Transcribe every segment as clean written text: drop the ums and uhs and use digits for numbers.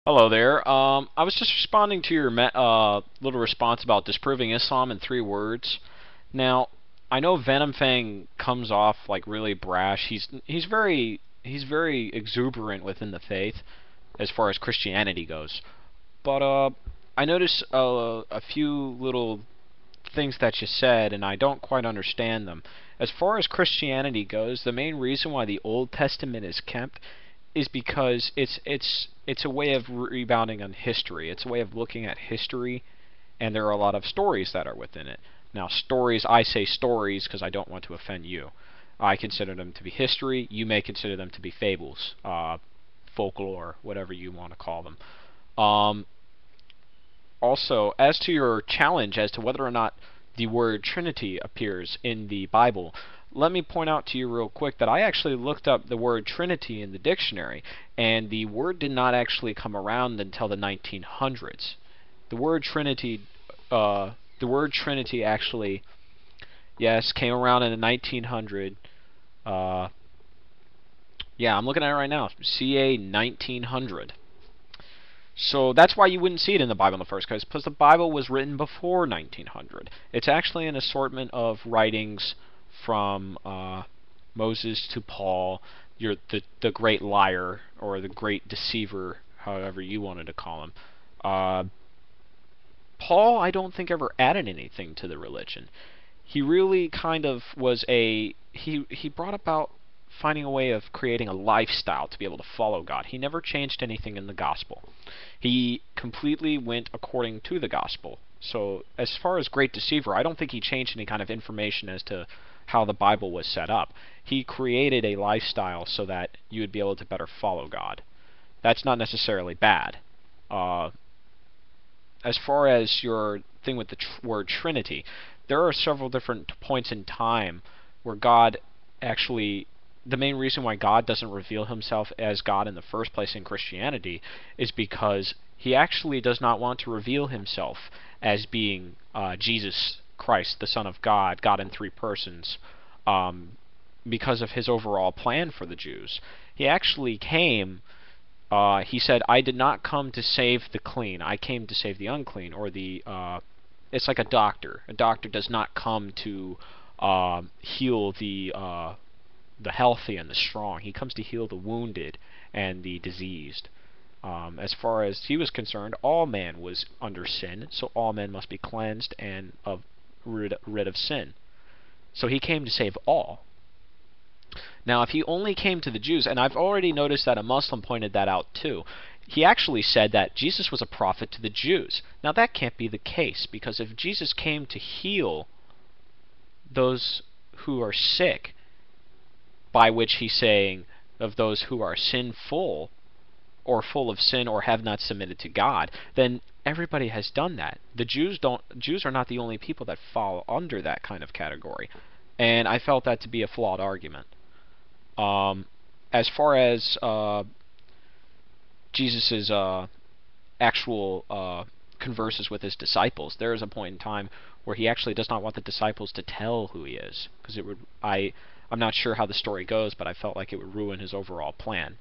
Hello there. I was just responding to your little response about disproving Islam in 3 words. Now, I know Venom Fang comes off like really brash. He's very exuberant within the faith as far as Christianity goes. But I noticed a few little things that you said, and I don't quite understand them. As far as Christianity goes, the main reason why the Old Testament is kept is because it's a way of rebounding on history. It's a way of looking at history, and there are a lot of stories that are within it. Now, stories, I say stories because I don't want to offend you. I consider them to be history. You may consider them to be fables, folklore, whatever you want to call them. Um, Also, as to your challenge as to whether or not the word Trinity appears in the Bible, let me point out to you real quick that I actually looked up the word Trinity in the dictionary, and the word did not actually come around until the 1900s. The word Trinity, the word Trinity actually, yes, came around in the 1900. Uh, yeah, I'm looking at it right now. CA 1900. So that's why you wouldn't see it in the Bible in the first place, because the Bible was written before 1900. It's actually an assortment of writings from Moses to Paul, the great liar or the great deceiver, however you wanted to call him. Uh, Paul, I don't think ever added anything to the religion. He really kind of was he brought about finding a way of creating a lifestyle to be able to follow God. He never changed anything in the gospel. He completely went according to the gospel. So as far as great deceiver, I don't think he changed any kind of information as to how the Bible was set up. He created a lifestyle so that you would be able to better follow God. That's not necessarily bad. Uh, as far as your thing with the word Trinity, there are several different points in time where God actually. The main reason why God doesn't reveal himself as God in the first place in Christianity is because he actually does not want to reveal himself as being Jesus Christ, the Son of God, God in 3 persons, um, because of his overall plan for the Jews. He actually came he said, "I did not come to save the clean. I came to save the unclean." Or it's like a doctor. A doctor does not come to heal the healthy and the strong. He comes to heal the wounded and the diseased. As far as he was concerned, all man was under sin, so all men must be cleansed and rid of sin. So he came to save all. Now, if he only came to the Jews, and I've already noticed that a Muslim pointed that out too, he actually said that Jesus was a prophet to the Jews. Now, that can't be the case, because if Jesus came to heal those who are sick, by which he's saying of those who are sinful, or full of sin, or have not submitted to God, then everybody has done that. The Jews are not the only people that fall under that kind of category. And I felt that to be a flawed argument. Um, as far as Jesus's actual converses with his disciples, there is a point in time where he actually does not want the disciples to tell who he is, because it would I'm not sure how the story goes, but I felt like it would ruin his overall plan.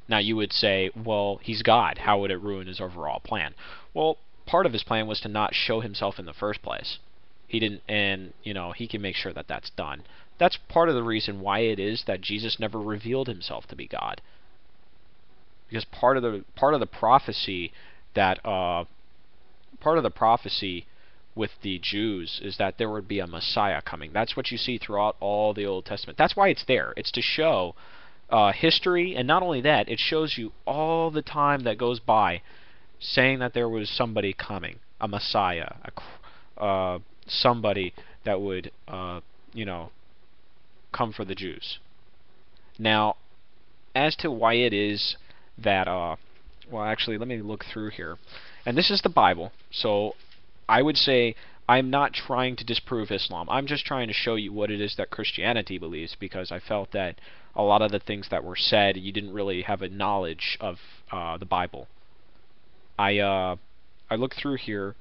Now you would say, well, he's God. How would it ruin his overall plan? Well, part of his plan was to not show himself in the first place. He didn't, and he can make sure that that's done. That's part of the reason why it is that Jesus never revealed himself to be God, because part of the prophecy that part of the prophecy with the Jews is that there would be a Messiah coming. That's what you see throughout all the Old Testament. That's why it's there. It's to show history, and not only that, it shows you all the time that goes by saying that there was somebody coming, a Messiah, somebody that would, come for the Jews. Now, as to why it is that, well, actually, let me look through here. And this is the Bible, so I would say I'm not trying to disprove Islam. I'm just trying to show you what it is that Christianity believes, because I felt that a lot of the things that were said, you didn't really have a knowledge of the Bible. I looked through here.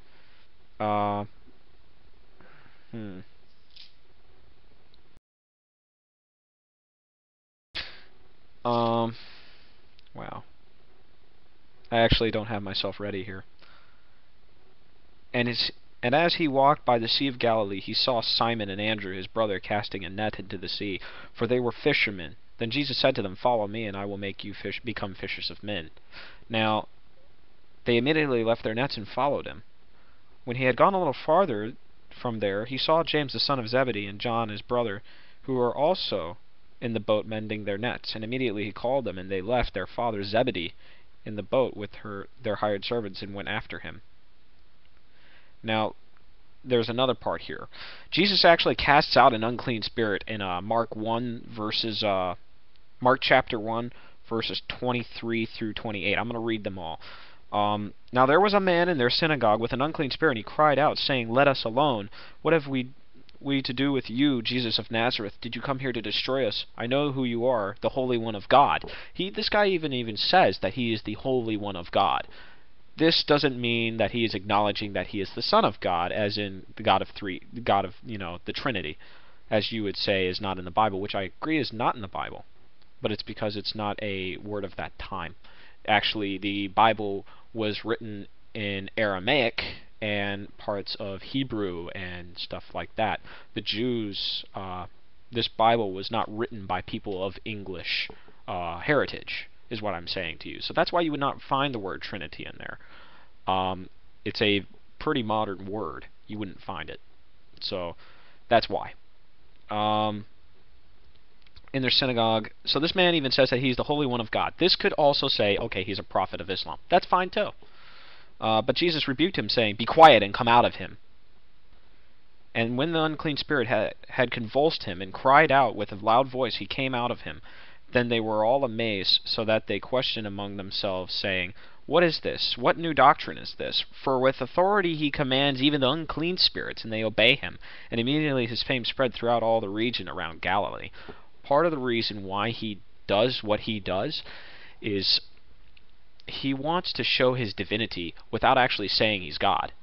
Uh, hmm. Um. Wow. I actually don't have myself ready here. And as he walked by the Sea of Galilee, he saw Simon and Andrew, his brother, casting a net into the sea, for they were fishermen. Then Jesus said to them, "Follow me, and I will make you become fishers of men." Now, they immediately left their nets and followed him. When he had gone a little farther from there, he saw James the son of Zebedee and John his brother, who were also in the boat mending their nets. And immediately he called them, and they left their father Zebedee in the boat with their hired servants and went after him. Now, there's another part here. Jesus actually casts out an unclean spirit in Mark chapter 1, verses 23 through 28. I'm going to read them all. Now there was a man in their synagogue with an unclean spirit, and he cried out, saying, "Let us alone. What have we to do with you, Jesus of Nazareth? Did you come here to destroy us? I know who you are, the Holy One of God." This guy even says that he is the Holy One of God. This doesn't mean that he is acknowledging that he is the Son of God, as in the God of the Trinity, as you would say is not in the Bible, which I agree is not in the Bible, but it's because it's not a word of that time. Actually, the Bible was written in Aramaic and parts of Hebrew and stuff like that. The Jews, this Bible was not written by people of English heritage, is what I'm saying to you. So that's why you would not find the word Trinity in there. It's a pretty modern word. You wouldn't find it. So that's why. In their synagogue, so this man even says that he's the Holy One of God. This could also say, okay, he's a prophet of Islam. That's fine too. But Jesus rebuked him, saying, "Be quiet and come out of him." And when the unclean spirit had convulsed him and cried out with a loud voice, he came out of him. Then they were all amazed, so that they questioned among themselves, saying, "What is this? What new doctrine is this? For with authority he commands even the unclean spirits, and they obey him." And immediately his fame spread throughout all the region around Galilee. Part of the reason why he does what he does is he wants to show his divinity without actually saying he's God.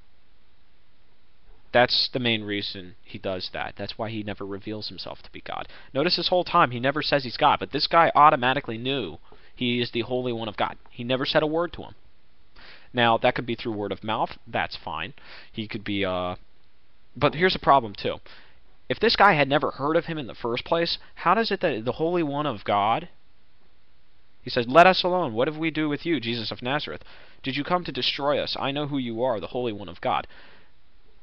That's the main reason he does that. That's why he never reveals himself to be God. Notice this whole time he never says he's God, but this guy automatically knew he is the Holy One of God. He never said a word to him. Now, that could be through word of mouth. That's fine. He could be, but here's the problem, too. If this guy had never heard of him in the first place, how does it that the Holy One of God, he says, "Let us alone. What have we to do with you, Jesus of Nazareth? Did you come to destroy us? I know who you are, the Holy One of God."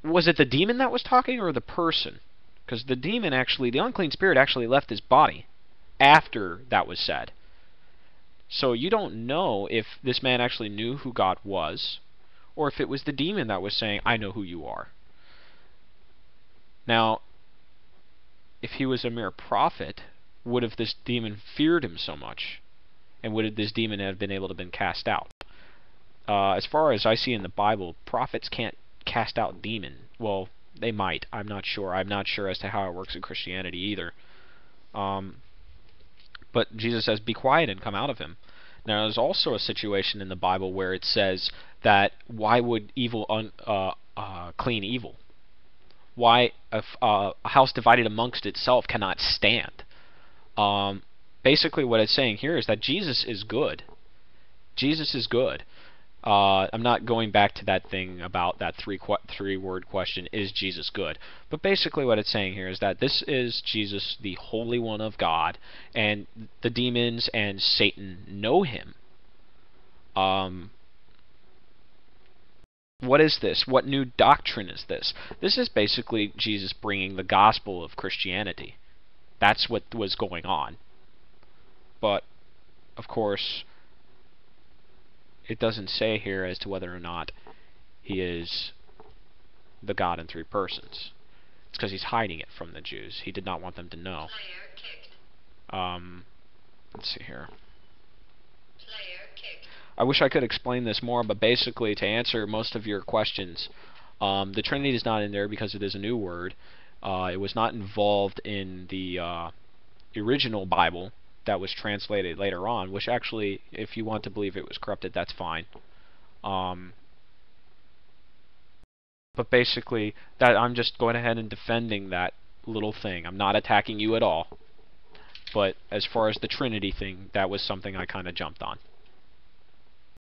Was it the demon that was talking, or the person? Because the demon actually, the unclean spirit actually left his body after that was said. So you don't know if this man actually knew who God was, or if it was the demon that was saying, "I know who you are." Now, if he was a mere prophet, would have this demon feared him so much? And would this demon have been able to been cast out? As far as I see in the Bible, prophets can't cast out demons. Well, they might. I'm not sure. I'm not sure as to how it works in Christianity either. But Jesus says, "Be quiet and come out of him." Now, there's also a situation in the Bible where it says that why would evil clean evil? Why a house divided amongst itself cannot stand? Basically, what it's saying here is that Jesus is good. Jesus is good. I'm not going back to that thing about that three-word question, is Jesus good? But basically what it's saying here is that this is Jesus, the Holy One of God, and the demons and Satan know him. What is this? What new doctrine is this? This is basically Jesus bringing the gospel of Christianity. That's what was going on. But, of course, it doesn't say here as to whether or not he is the God in three persons. It's because he's hiding it from the Jews. He did not want them to know. Let's see here. I wish I could explain this more, but basically to answer most of your questions, the Trinity is not in there because it is a new word. It was not involved in the original Bible that was translated later on, which actually, if you want to believe it was corrupted, that's fine. But basically, that I'm just going ahead and defending that little thing. I'm not attacking you at all. But as far as the Trinity thing, that was something I kind of jumped on.